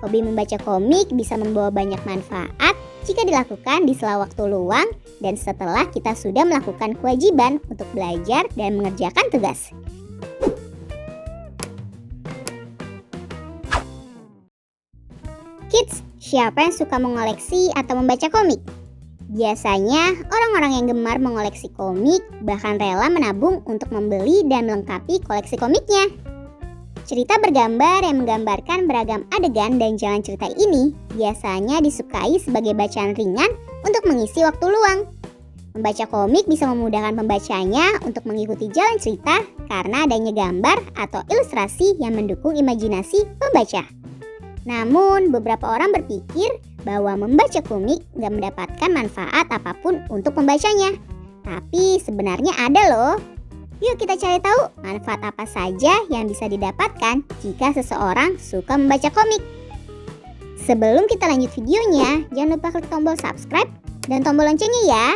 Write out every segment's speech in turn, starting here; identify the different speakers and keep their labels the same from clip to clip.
Speaker 1: Hobi membaca komik bisa membawa banyak manfaat jika dilakukan di sela waktu luang dan setelah kita sudah melakukan kewajiban untuk belajar dan mengerjakan tugas. Kids, siapa yang suka mengoleksi atau membaca komik? Biasanya, orang-orang yang gemar mengoleksi komik bahkan rela menabung untuk membeli dan melengkapi koleksi komiknya. Cerita bergambar yang menggambarkan beragam adegan dan jalan cerita ini biasanya disukai sebagai bacaan ringan untuk mengisi waktu luang. Membaca komik bisa memudahkan pembacanya untuk mengikuti jalan cerita karena adanya gambar atau ilustrasi yang mendukung imajinasi pembaca. Namun, beberapa orang berpikir bahwa membaca komik nggak mendapatkan manfaat apapun untuk pembacanya. Tapi sebenarnya ada loh. Yuk kita cari tahu manfaat apa saja yang bisa didapatkan jika seseorang suka membaca komik. Sebelum kita lanjut videonya, jangan lupa klik tombol subscribe dan tombol loncengnya ya.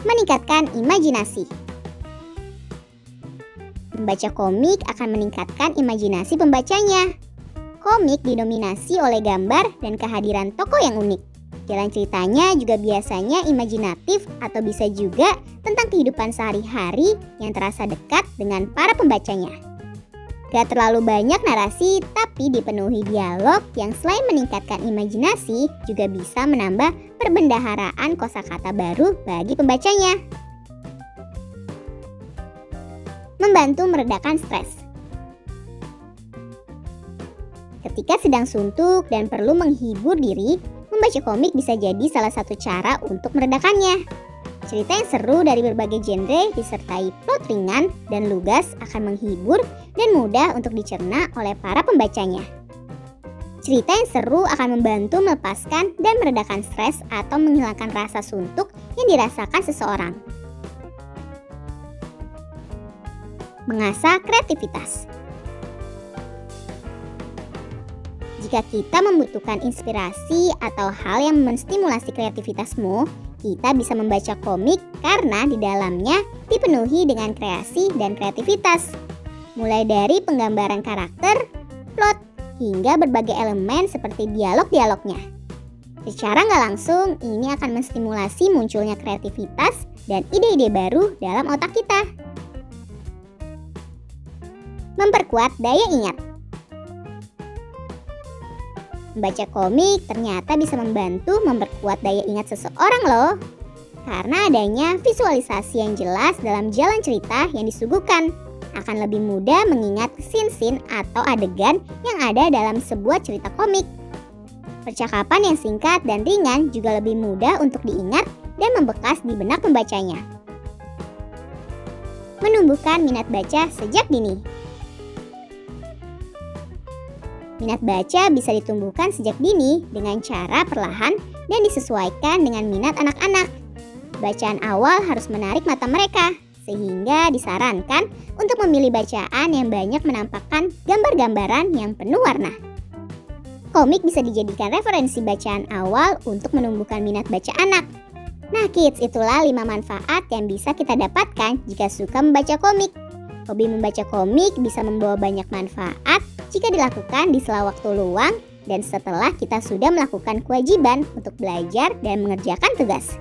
Speaker 1: Meningkatkan imajinasi. Membaca komik akan meningkatkan imajinasi pembacanya. Komik didominasi oleh gambar dan kehadiran tokoh yang unik. Jalan ceritanya juga biasanya imajinatif atau bisa juga tentang kehidupan sehari-hari yang terasa dekat dengan para pembacanya. Gak terlalu banyak narasi tapi dipenuhi dialog yang selain meningkatkan imajinasi juga bisa menambah perbendaharaan kosakata baru bagi pembacanya. Membantu meredakan stres. Ketika sedang suntuk dan perlu menghibur diri, membaca komik bisa jadi salah satu cara untuk meredakannya. Cerita yang seru dari berbagai genre disertai plot ringan dan lugas akan menghibur dan mudah untuk dicerna oleh para pembacanya. Cerita yang seru akan membantu melepaskan dan meredakan stres atau menghilangkan rasa suntuk yang dirasakan seseorang. Mengasah kreativitas. Jika kita membutuhkan inspirasi atau hal yang menstimulasi kreativitasmu, kita bisa membaca komik karena di dalamnya dipenuhi dengan kreasi dan kreativitas. Mulai dari penggambaran karakter, plot, hingga berbagai elemen seperti dialog-dialognya. Secara nggak langsung, ini akan menstimulasi munculnya kreativitas dan ide-ide baru dalam otak kita. Memperkuat daya ingat. Membaca komik ternyata bisa membantu memperkuat daya ingat seseorang loh. Karena adanya visualisasi yang jelas dalam jalan cerita yang disuguhkan, akan lebih mudah mengingat scene-scene atau adegan yang ada dalam sebuah cerita komik. Percakapan yang singkat dan ringan juga lebih mudah untuk diingat dan membekas di benak pembacanya. Menumbuhkan minat baca sejak dini. Minat baca bisa ditumbuhkan sejak dini dengan cara perlahan dan disesuaikan dengan minat anak-anak. Bacaan awal harus menarik mata mereka, sehingga disarankan untuk memilih bacaan yang banyak menampakkan gambar-gambaran yang penuh warna. Komik bisa dijadikan referensi bacaan awal untuk menumbuhkan minat baca anak. Nah kids, itulah 5 manfaat yang bisa kita dapatkan jika suka membaca komik. Hobi membaca komik bisa membawa banyak manfaat jika dilakukan di sela waktu luang dan setelah kita sudah melakukan kewajiban untuk belajar dan mengerjakan tugas.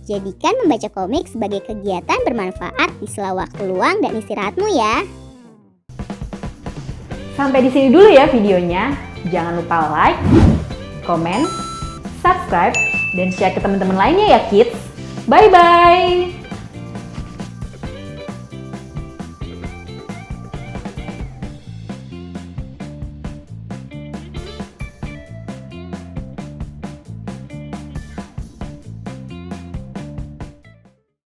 Speaker 1: Jadikan membaca komik sebagai kegiatan bermanfaat di sela waktu luang dan istirahatmu ya.
Speaker 2: Sampai di sini dulu ya videonya. Jangan lupa like, comment, subscribe, dan share ke teman-teman lainnya ya kids. Bye-bye!